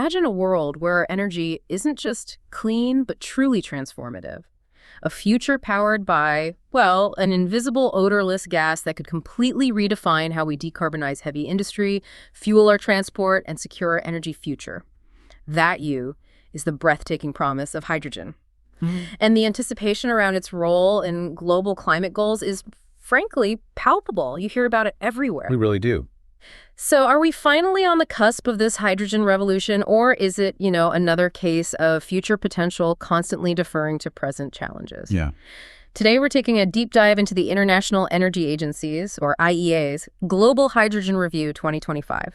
Imagine a world where our energy isn't just clean, but truly transformative. A future powered by, well, an invisible odorless gas that could completely redefine how we decarbonize heavy industry, fuel our transport, and secure our energy future. That is the breathtaking promise of hydrogen. And the anticipation around its role in global climate goals is, frankly, palpable. You hear about it everywhere. We really do. So are we finally on the cusp of this hydrogen revolution, or is it, another case of future potential constantly deferring to present challenges? Yeah. Today, we're taking a deep dive into the International Energy Agency's, or IEA's, Global Hydrogen Review 2025.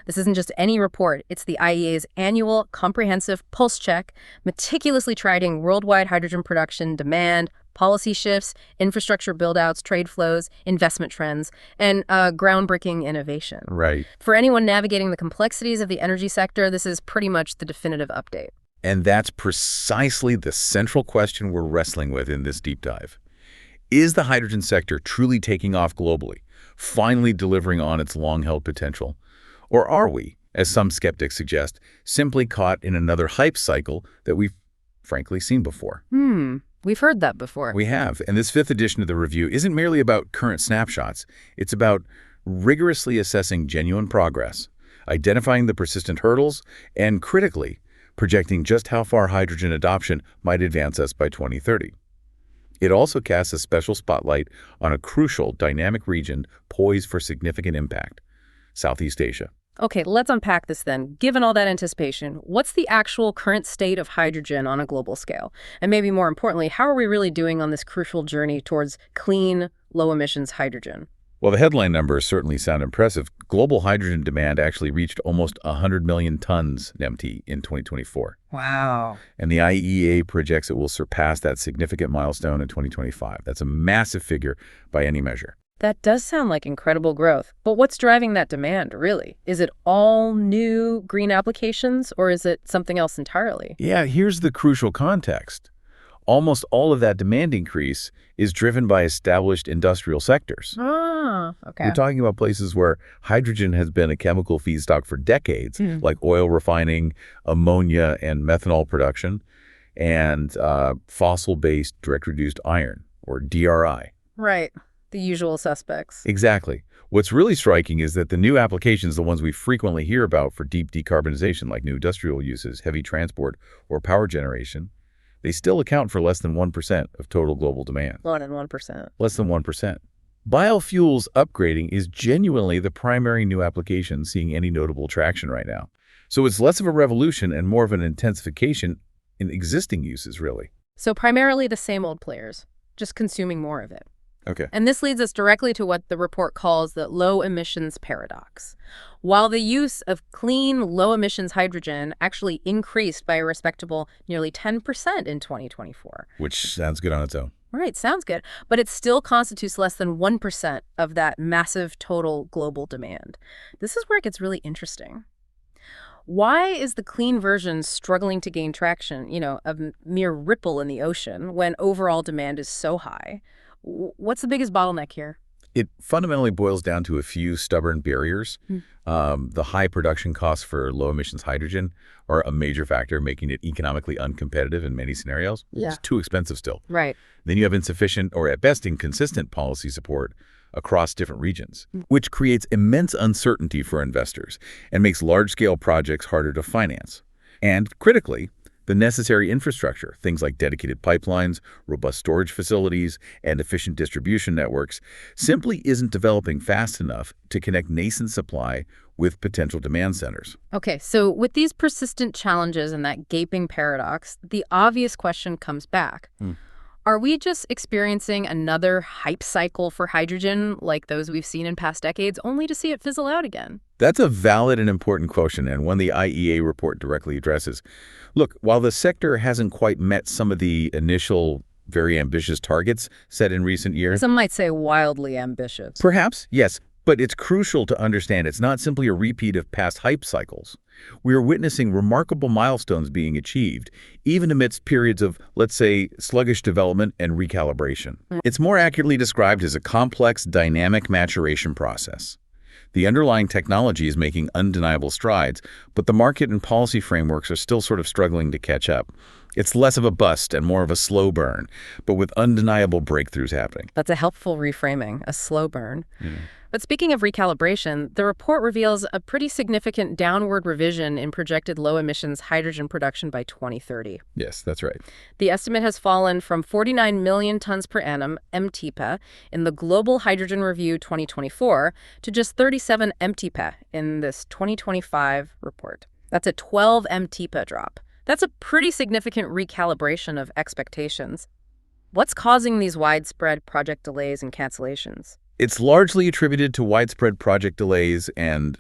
This isn't just any report. It's the IEA's annual comprehensive pulse check, meticulously tracking worldwide hydrogen production, demand, policy shifts, infrastructure buildouts, trade flows, investment trends, and groundbreaking innovation. Right. For anyone navigating the complexities of the energy sector, this is pretty much the definitive update. And that's precisely the central question we're wrestling with in this deep dive. Is the hydrogen sector truly taking off globally, finally delivering on its long-held potential? Or are we, as some skeptics suggest, simply caught in another hype cycle that we've frankly seen before? We've heard that before. We have. And this fifth edition of the review isn't merely about current snapshots. It's about rigorously assessing genuine progress, identifying the persistent hurdles, and critically, projecting just how far hydrogen adoption might advance us by 2030. It also casts a special spotlight on a crucial, dynamic region poised for significant impact: Southeast Asia. Okay, let's unpack this then. Given all that anticipation, what's the actual current state of hydrogen on a global scale? And maybe more importantly, how are we really doing on this crucial journey towards clean, low-emissions hydrogen? Well, the headline numbers certainly sound impressive. Global hydrogen demand actually reached almost 100 million tons NMT in 2024. Wow. And the IEA projects it will surpass that significant milestone in 2025. That's a massive figure by any measure. That does sound like incredible growth. But what's driving that demand, really? Is it all new green applications, or is it something else entirely? Yeah, here's the crucial context. Almost all of that demand increase is driven by established industrial sectors. Okay. We're talking about places where hydrogen has been a chemical feedstock for decades, like oil refining, ammonia and methanol production, and fossil-based direct-reduced iron, or DRI. Right. The usual suspects. Exactly. What's really striking is that the new applications, the ones we frequently hear about for deep decarbonization, like new industrial uses, heavy transport, or power generation, they still account for less than 1% of total global demand. Less than 1%. Less than 1%. Biofuels upgrading is genuinely the primary new application seeing any notable traction right now. So it's less of a revolution and more of an intensification in existing uses, really. So primarily the same old players, just consuming more of it. Okay. And this leads us directly to what the report calls the low emissions paradox. While the use of clean, low emissions hydrogen actually increased by a respectable nearly 10% in 2024. Which sounds good on its own. Right, sounds good. But it still constitutes less than 1% of that massive total global demand. This is where it gets really interesting. Why is the clean version struggling to gain traction, a mere ripple in the ocean, when overall demand is so high? What's the biggest bottleneck here? It fundamentally boils down to a few stubborn barriers. The high production costs for low-emissions hydrogen are a major factor, making it economically uncompetitive in many scenarios. Yeah. It's too expensive still. Right. Then you have insufficient, or at best inconsistent, policy support across different regions, which creates immense uncertainty for investors and makes large-scale projects harder to finance. And critically, the necessary infrastructure, things like dedicated pipelines, robust storage facilities, and efficient distribution networks, simply isn't developing fast enough to connect nascent supply with potential demand centers. Okay, so with these persistent challenges and that gaping paradox, the obvious question comes back. Are we just experiencing another hype cycle for hydrogen like those we've seen in past decades, only to see it fizzle out again? That's a valid and important question, and one the IEA report directly addresses. Look, while the sector hasn't quite met some of the initial very ambitious targets set in recent years— Some might say wildly ambitious. Perhaps, yes, but it's crucial to understand it's not simply a repeat of past hype cycles. We are witnessing remarkable milestones being achieved, even amidst periods of, let's say, sluggish development and recalibration. It's more accurately described as a complex, dynamic maturation process. The underlying technology is making undeniable strides, but the market and policy frameworks are still sort of struggling to catch up. It's less of a bust and more of a slow burn, but with undeniable breakthroughs happening. That's a helpful reframing, a slow burn. But speaking of recalibration, the report reveals a pretty significant downward revision in projected low-emissions hydrogen production by 2030. Yes, that's right. The estimate has fallen from 49 million tons per annum, MTPA, in the Global Hydrogen Review 2024 to just 37 MTPA in this 2025 report. That's a 12 MTPA drop. That's a pretty significant recalibration of expectations. What's causing these widespread project delays and cancellations? It's largely attributed to widespread project delays and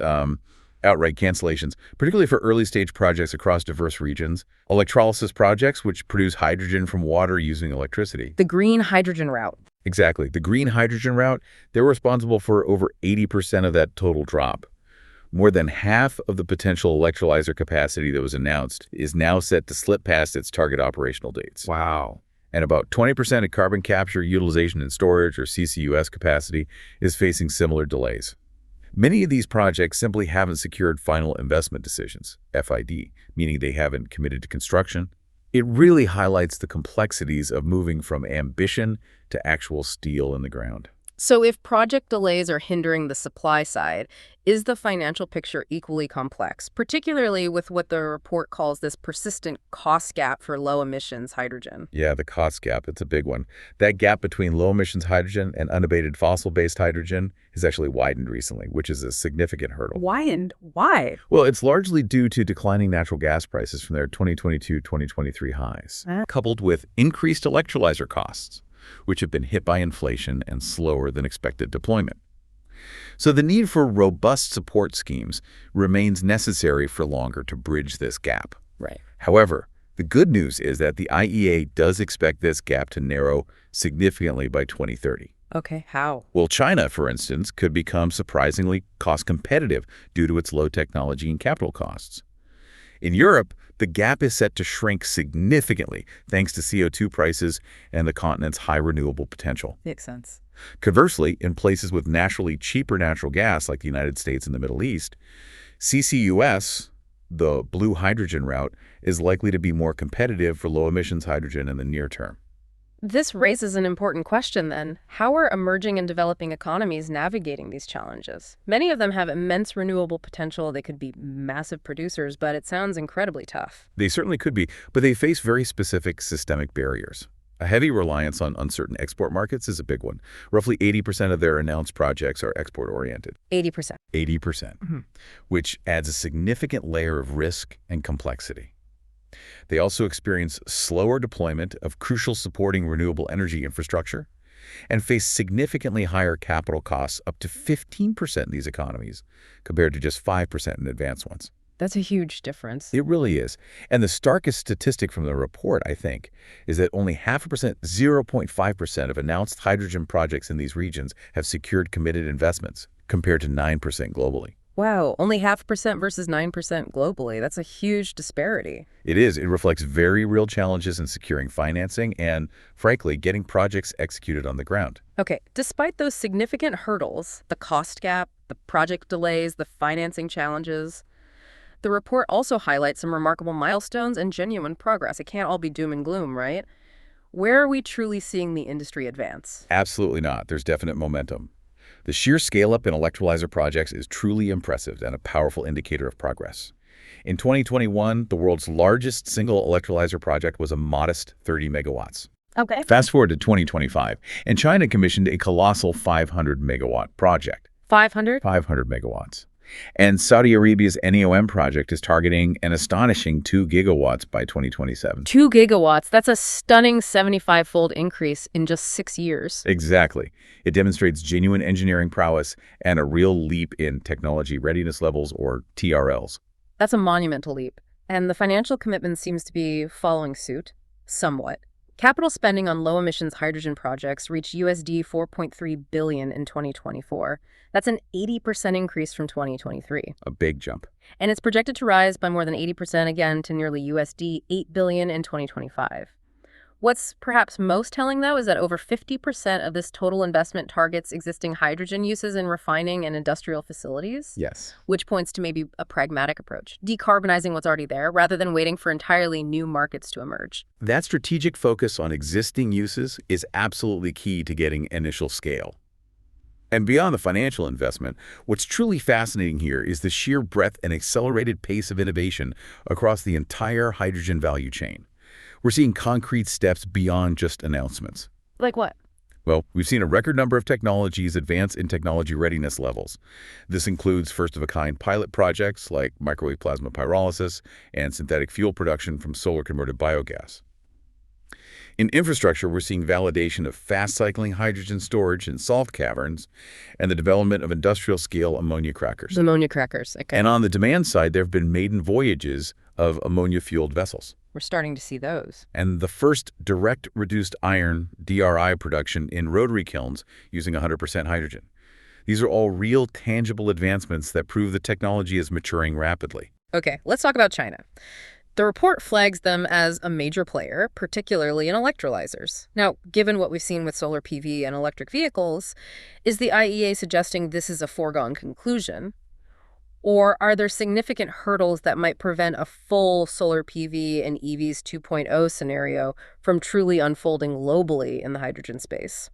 outright cancellations, particularly for early-stage projects across diverse regions. Electrolysis projects, which produce hydrogen from water using electricity. The green hydrogen route. Exactly. The green hydrogen route, they're responsible for over 80% of that total drop. More than half of the potential electrolyzer capacity that was announced is now set to slip past its target operational dates. Wow. And about 20% of carbon capture, utilization, and storage, or CCUS capacity, is facing similar delays. Many of these projects simply haven't secured final investment decisions, FID, meaning they haven't committed to construction. It really highlights the complexities of moving from ambition to actual steel in the ground. So if project delays are hindering the supply side, is the financial picture equally complex, particularly with what the report calls this persistent cost gap for low-emissions hydrogen? Yeah, the cost gap, it's a big one. That gap between low-emissions hydrogen and unabated fossil-based hydrogen has actually widened recently, which is a significant hurdle. Widened? Why? Well, it's largely due to declining natural gas prices from their 2022-2023 highs, coupled with increased electrolyzer costs, which have been hit by inflation and slower than expected deployment. So the need for robust support schemes remains necessary for longer to bridge this gap. Right. However, the good news is that the IEA does expect this gap to narrow significantly by 2030. Okay, how? Well, China, for instance, could become surprisingly cost competitive due to its low technology and capital costs. In Europe, the gap is set to shrink significantly thanks to CO2 prices and the continent's high renewable potential. Makes sense. Conversely, in places with naturally cheaper natural gas like the United States and the Middle East, CCUS, the blue hydrogen route, is likely to be more competitive for low-emissions hydrogen in the near term. This raises an important question then. How are emerging and developing economies navigating these challenges? Many of them have immense renewable potential. They could be massive producers, but it sounds incredibly tough. They certainly could be, but they face very specific systemic barriers. A heavy reliance on uncertain export markets is a big one. Roughly 80% of their announced projects are export-oriented. 80%. 80%, which adds a significant layer of risk and complexity. They also experience slower deployment of crucial supporting renewable energy infrastructure and face significantly higher capital costs, up to 15% in these economies, compared to just 5% in advanced ones. That's a huge difference. It really is. And the starkest statistic from the report, I think, is that only 0.5% of announced hydrogen projects in these regions have secured committed investments, compared to 9% globally. Wow, only 0.5% versus 9% globally. That's a huge disparity. It is. It reflects very real challenges in securing financing and, frankly, getting projects executed on the ground. Okay, despite those significant hurdles, the cost gap, the project delays, the financing challenges, the report also highlights some remarkable milestones and genuine progress. It can't all be doom and gloom, right? Where are we truly seeing the industry advance? Absolutely not. There's definite momentum. The sheer scale-up in electrolyzer projects is truly impressive and a powerful indicator of progress. In 2021, the world's largest single electrolyzer project was a modest 30 megawatts. Okay. Fast forward to 2025, and China commissioned a colossal 500-megawatt project. 500? 500 megawatts. And Saudi Arabia's NEOM project is targeting an astonishing 2 gigawatts by 2027. 2 gigawatts. That's a stunning 75-fold increase in just 6 years. Exactly. It demonstrates genuine engineering prowess and a real leap in technology readiness levels, or TRLs. That's a monumental leap. And the financial commitment seems to be following suit, somewhat. Capital spending on low-emissions hydrogen projects reached USD 4.3 billion in 2024. That's an 80% increase from 2023. A big jump. And it's projected to rise by more than 80% again to nearly USD 8 billion in 2025. What's perhaps most telling, though, is that over 50% of this total investment targets existing hydrogen uses in refining and industrial facilities, Yes. which points to maybe a pragmatic approach, decarbonizing what's already there rather than waiting for entirely new markets to emerge. That strategic focus on existing uses is absolutely key to getting initial scale. And beyond the financial investment, what's truly fascinating here is the sheer breadth and accelerated pace of innovation across the entire hydrogen value chain. We're seeing concrete steps beyond just announcements. Like what? Well, we've seen a record number of technologies advance in technology readiness levels. This includes first-of-a-kind pilot projects like microwave plasma pyrolysis and synthetic fuel production from solar-converted biogas. In infrastructure, we're seeing validation of fast-cycling hydrogen storage in salt caverns and the development of industrial-scale ammonia crackers. Ammonia crackers, okay. And on the demand side, there have been maiden voyages of ammonia-fueled vessels. We're starting to see those. And the first direct reduced iron, DRI, production in rotary kilns using 100% hydrogen. These are all real, tangible advancements that prove the technology is maturing rapidly. Okay, let's talk about China. The report flags them as a major player, particularly in electrolyzers. Now, given what we've seen with solar PV and electric vehicles, is the IEA suggesting this is a foregone conclusion? Or are there significant hurdles that might prevent a full solar PV and EVs 2.0 scenario from truly unfolding globally in the hydrogen space?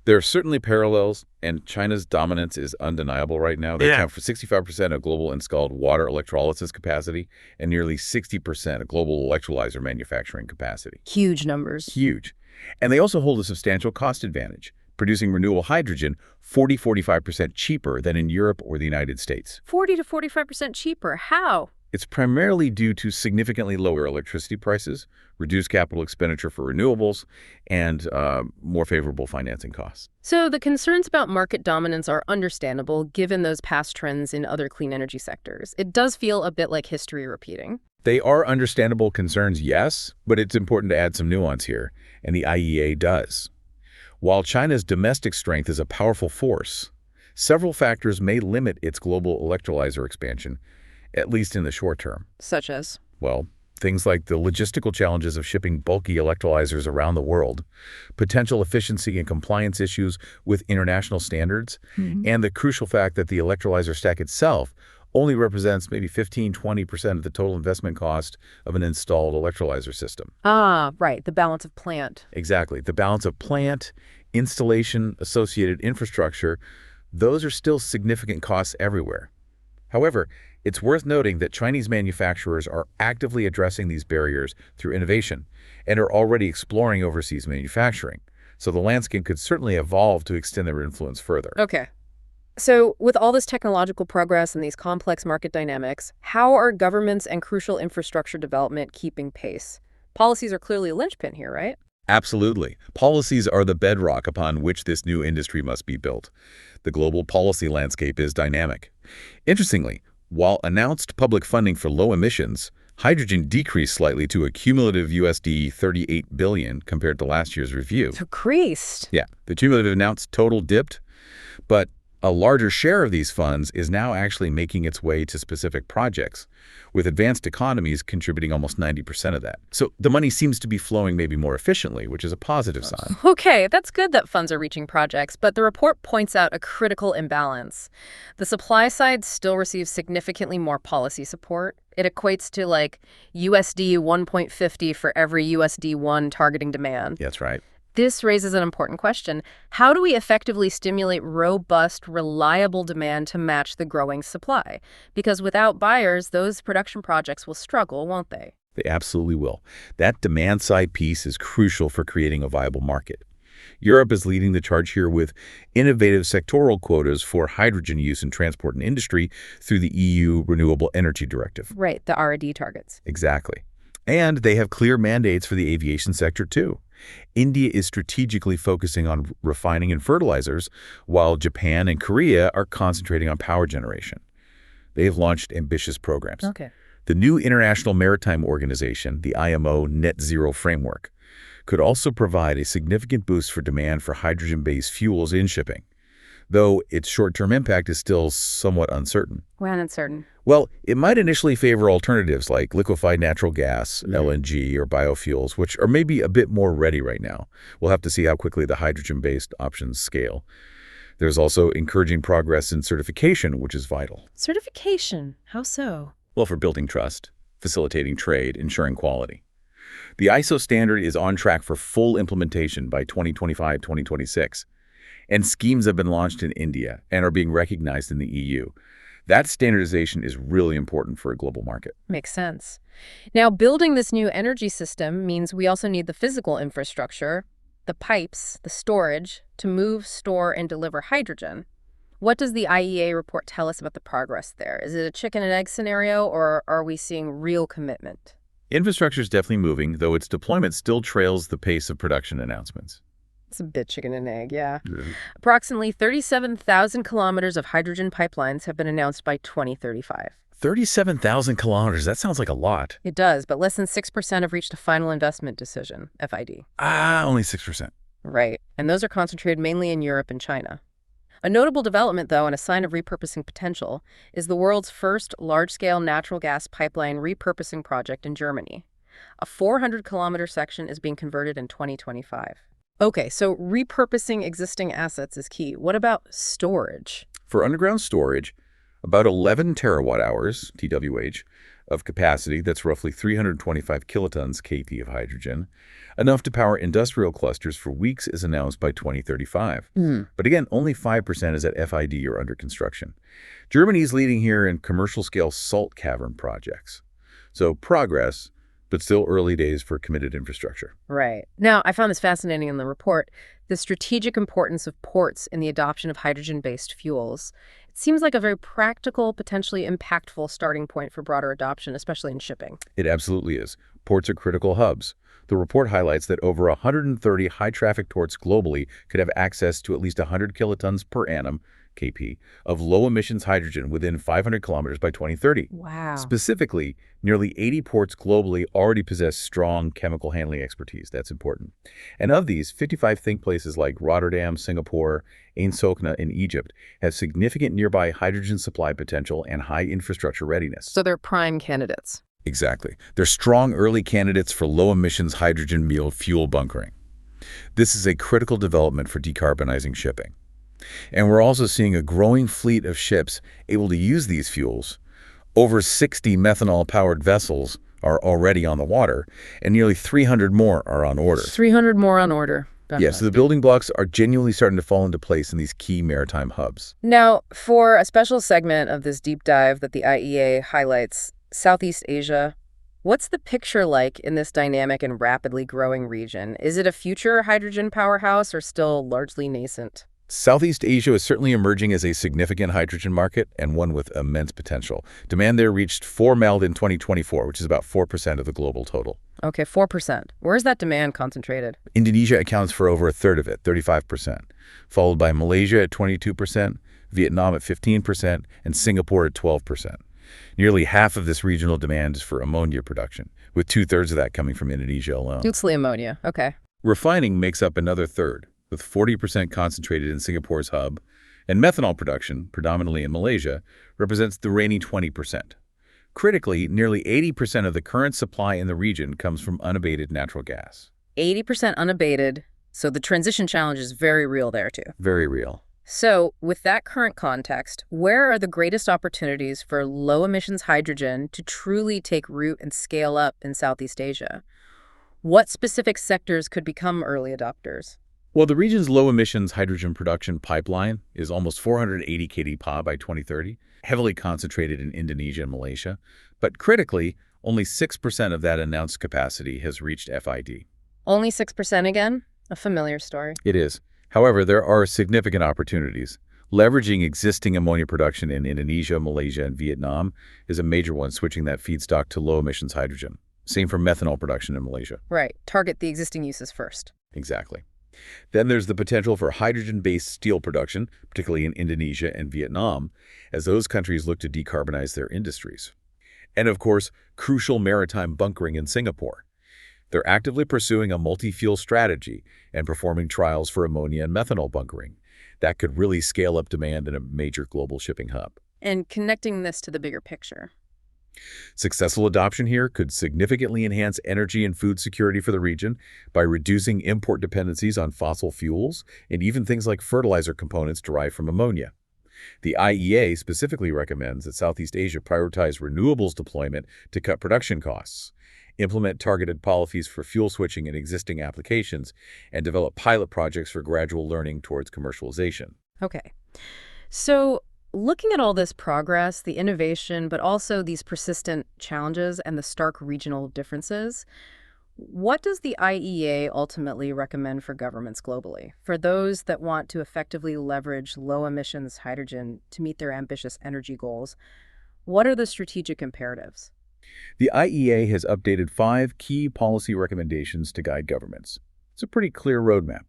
There are certainly parallels, and China's dominance is undeniable right now. They account for 65% of global installed water electrolysis capacity and nearly 60% of global electrolyzer manufacturing capacity. Huge numbers. Huge. And they also hold a substantial cost advantage, producing renewable hydrogen 40–45% cheaper than in Europe or the United States. 40 to 45% cheaper. How? It's primarily due to significantly lower electricity prices, reduced capital expenditure for renewables, and more favorable financing costs. So the concerns about market dominance are understandable given those past trends in other clean energy sectors. It does feel a bit like history repeating. They are understandable concerns, yes, but it's important to add some nuance here, and the IEA does. While China's domestic strength is a powerful force, several factors may limit its global electrolyzer expansion, at least in the short term. Such as? Well, things like the logistical challenges of shipping bulky electrolyzers around the world, potential efficiency and compliance issues with international standards, and the crucial fact that the electrolyzer stack itself only represents maybe 15–20% of the total investment cost of an installed electrolyzer system. Ah, right, the balance of plant. Exactly. The balance of plant, installation, associated infrastructure, those are still significant costs everywhere. However, it's worth noting that Chinese manufacturers are actively addressing these barriers through innovation and are already exploring overseas manufacturing. So the landscape could certainly evolve to extend their influence further. Okay. So with all this technological progress and these complex market dynamics, how are governments and crucial infrastructure development keeping pace? Policies are clearly a linchpin here, right? Absolutely. Policies are the bedrock upon which this new industry must be built. The global policy landscape is dynamic. Interestingly, while announced public funding for low emissions, hydrogen decreased slightly to a cumulative USD $38 billion compared to last year's review. Decreased. Yeah, the cumulative announced total dipped, but a larger share of these funds is now actually making its way to specific projects, with advanced economies contributing almost 90% of that. So the money seems to be flowing maybe more efficiently, which is a positive sign. Okay, that's good that funds are reaching projects, but the report points out a critical imbalance. The supply side still receives significantly more policy support. It equates to like USD 1.50 for every USD 1 targeting demand. That's right. This raises an important question. How do we effectively stimulate robust, reliable demand to match the growing supply? Because without buyers, those production projects will struggle, won't they? They absolutely will. That demand-side piece is crucial for creating a viable market. Europe is leading the charge here with innovative sectoral quotas for hydrogen use in transport and industry through the EU Renewable Energy Directive. Right, the R&D targets. Exactly. And they have clear mandates for the aviation sector, too. India is strategically focusing on refining and fertilizers, while Japan and Korea are concentrating on power generation. They have launched ambitious programs. Okay. The new International Maritime Organization, the IMO Net Zero Framework, could also provide a significant boost for demand for hydrogen-based fuels in shipping. though its short-term impact is still somewhat uncertain. When uncertain. Well, it might initially favor alternatives like liquefied natural gas, LNG, or biofuels, which are maybe a bit more ready right now. We'll have to see how quickly the hydrogen-based options scale. There's also encouraging progress in certification, which is vital. Certification? How so? Well, for building trust, facilitating trade, ensuring quality. The ISO standard is on track for full implementation by 2025-2026, and schemes have been launched in India and are being recognized in the EU. That standardization is really important for a global market. Makes sense. Now, building this new energy system means we also need the physical infrastructure, the pipes, the storage, to move, store, and deliver hydrogen. What does the IEA report tell us about the progress there? Is it a chicken and egg scenario, or are we seeing real commitment? Infrastructure is definitely moving, though its deployment still trails the pace of production announcements. It's a bit chicken and egg, yeah. Approximately 37,000 kilometers of hydrogen pipelines have been announced by 2035. 37,000 kilometers, that sounds like a lot. It does, but less than 6% have reached a final investment decision, FID. Only 6%. Right, and those are concentrated mainly in Europe and China. A notable development, though, and a sign of repurposing potential, is the world's first large-scale natural gas pipeline repurposing project in Germany. A 400-kilometer section is being converted in 2025. Okay, so repurposing existing assets is key. What about storage? For underground storage, about 11 terawatt-hours, TWH, of capacity, that's roughly 325 kilotons KT of hydrogen, enough to power industrial clusters for weeks is announced by 2035. But again, only 5% is at FID or under construction. Germany is leading here in commercial-scale salt cavern projects. So progress, but still early days for committed infrastructure. Right. Now, I found this fascinating in the report, the strategic importance of ports in the adoption of hydrogen-based fuels. It seems like a very practical, potentially impactful starting point for broader adoption, especially in shipping. It absolutely is. Ports are critical hubs. The report highlights that over 130 high-traffic ports globally could have access to at least 100 kilotons per annum, KP, of low-emissions hydrogen within 500 kilometers by 2030. Wow. Specifically, nearly 80 ports globally already possess strong chemical handling expertise. That's important. And of these, 55 think places like Rotterdam, Singapore, Ain Sokhna in Egypt have significant nearby hydrogen supply potential and high infrastructure readiness. So they're prime candidates. Exactly. They're strong early candidates for low-emissions hydrogen meal fuel bunkering. This is a critical development for decarbonizing shipping. And we're also seeing a growing fleet of ships able to use these fuels. Over 60 methanol-powered vessels are already on the water, and nearly 300 more are on order. 300 more on order. Yeah, so the building blocks are genuinely starting to fall into place in these key maritime hubs. Now, for a special segment of this deep dive that the IEA highlights, Southeast Asia, what's the picture like in this dynamic and rapidly growing region? Is it a future hydrogen powerhouse or still largely nascent? Southeast Asia is certainly emerging as a significant hydrogen market and one with immense potential. Demand there reached 4 meld in 2024, which is about 4% of the global total. Okay, 4%. Where's that demand concentrated? Indonesia accounts for over a third of it, 35%, followed by Malaysia at 22%, Vietnam at 15%, and Singapore at 12%. Nearly half of this regional demand is for ammonia production, with 2/3 of that coming from Indonesia alone. Mostly ammonia, okay. Refining makes up another third, with 40% concentrated in Singapore's hub, and methanol production, predominantly in Malaysia, represents the remaining 20%. Critically, nearly 80% of the current supply in the region comes from unabated natural gas. 80% unabated, so the transition challenge is very real there too. Very real. So, with that current context, where are the greatest opportunities for low-emissions hydrogen to truly take root and scale up in Southeast Asia? What specific sectors could become early adopters? Well, the region's low-emissions hydrogen production pipeline is almost 480 kdpa by 2030, heavily concentrated in Indonesia and Malaysia. But critically, only 6% of that announced capacity has reached FID. Only 6% again? A familiar story. It is. However, there are significant opportunities. Leveraging existing ammonia production in Indonesia, Malaysia, and Vietnam is a major one, switching that feedstock to low-emissions hydrogen. Same for methanol production in Malaysia. Right. Target the existing uses first. Exactly. Then there's the potential for hydrogen-based steel production, particularly in Indonesia and Vietnam, as those countries look to decarbonize their industries. And of course, crucial maritime bunkering in Singapore. They're actively pursuing a multi-fuel strategy and performing trials for ammonia and methanol bunkering. That could really scale up demand in a major global shipping hub. And connecting this to the bigger picture. Successful adoption here could significantly enhance energy and food security for the region by reducing import dependencies on fossil fuels and even things like fertilizer components derived from ammonia. The IEA specifically recommends that Southeast Asia prioritize renewables deployment to cut production costs, implement targeted policies for fuel switching in existing applications, and develop pilot projects for gradual learning towards commercialization. Okay. So looking at all this progress, the innovation, but also these persistent challenges and the stark regional differences, what does the IEA ultimately recommend for governments globally, for those that want to effectively leverage low-emissions hydrogen to meet their ambitious energy goals? What are the strategic imperatives? The IEA has updated 5 key policy recommendations to guide governments. It's a pretty clear roadmap.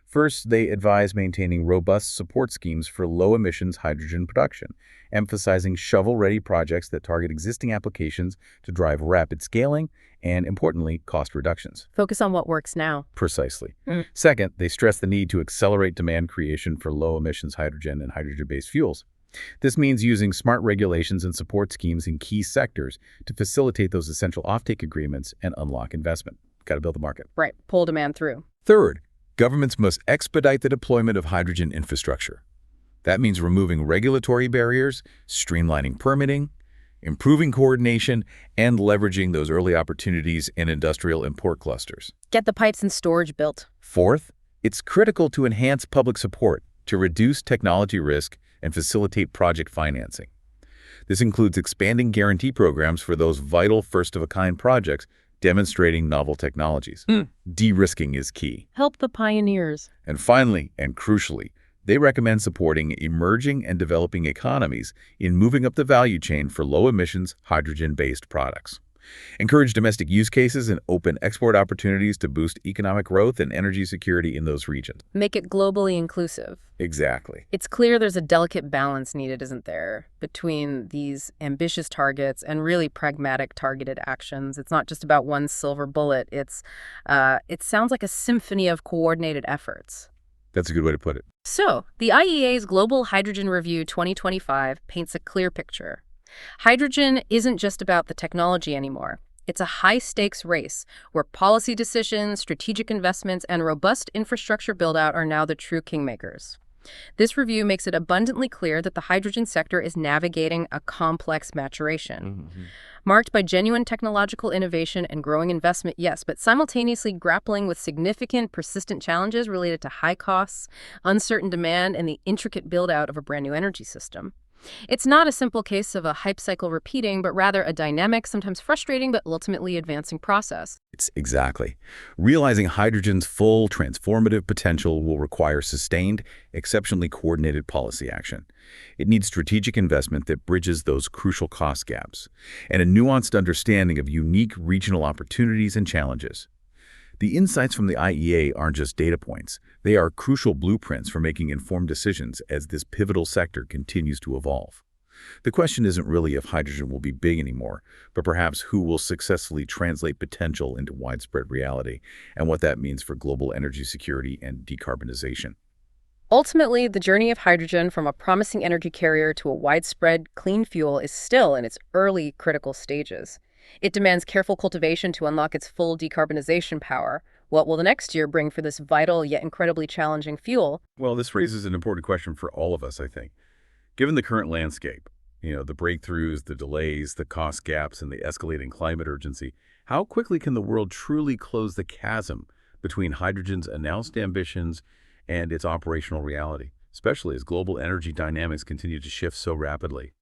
First, they advise maintaining robust support schemes for low-emissions hydrogen production, emphasizing shovel-ready projects that target existing applications to drive rapid scaling and, importantly, cost reductions. Focus on what works now. Precisely. Second, they stress the need to accelerate demand creation for low-emissions hydrogen and hydrogen-based fuels. This means using smart regulations and support schemes in key sectors to facilitate those essential offtake agreements and unlock investment. Got to build the market. Right. Pull demand through. Third, governments must expedite the deployment of hydrogen infrastructure. That means removing regulatory barriers, streamlining permitting, improving coordination, and leveraging those early opportunities in industrial import clusters. Get the pipes and storage built. Fourth, it's critical to enhance public support to reduce technology risk and facilitate project financing. This includes expanding guarantee programs for those vital first-of-a-kind projects demonstrating novel technologies. De-risking is key. Help the pioneers. And finally, and crucially, they recommend supporting emerging and developing economies in moving up the value chain for low-emissions, hydrogen-based products. Encourage domestic use cases and open export opportunities to boost economic growth and energy security in those regions. Make it globally inclusive. Exactly. It's clear there's a delicate balance needed, isn't there, between these ambitious targets and really pragmatic targeted actions. It's not just about one silver bullet. It sounds like a symphony of coordinated efforts. That's a good way to put it. So, the IEA's Global Hydrogen Review 2025 paints a clear picture. Hydrogen isn't just about the technology anymore. It's a high-stakes race where policy decisions, strategic investments, and robust infrastructure build-out are now the true kingmakers. This review makes it abundantly clear that the hydrogen sector is navigating a complex maturation, marked by genuine technological innovation and growing investment, yes, but simultaneously grappling with significant, persistent challenges related to high costs, uncertain demand, and the intricate build-out of a brand-new energy system. It's not a simple case of a hype cycle repeating, but rather a dynamic, sometimes frustrating, but ultimately advancing process. It's exactly. Realizing hydrogen's full transformative potential will require sustained, exceptionally coordinated policy action. It needs strategic investment that bridges those crucial cost gaps, and a nuanced understanding of unique regional opportunities and challenges. The insights from the IEA aren't just data points. They are crucial blueprints for making informed decisions as this pivotal sector continues to evolve. The question isn't really if hydrogen will be big anymore, but perhaps who will successfully translate potential into widespread reality and what that means for global energy security and decarbonization. Ultimately, the journey of hydrogen from a promising energy carrier to a widespread clean fuel is still in its early critical stages. It demands careful cultivation to unlock its full decarbonization power. What will the next year bring for this vital yet incredibly challenging fuel? Well, this raises an important question for all of us, I think. Given the current landscape, the breakthroughs, the delays, the cost gaps, and the escalating climate urgency, how quickly can the world truly close the chasm between hydrogen's announced ambitions and its operational reality, especially as global energy dynamics continue to shift so rapidly?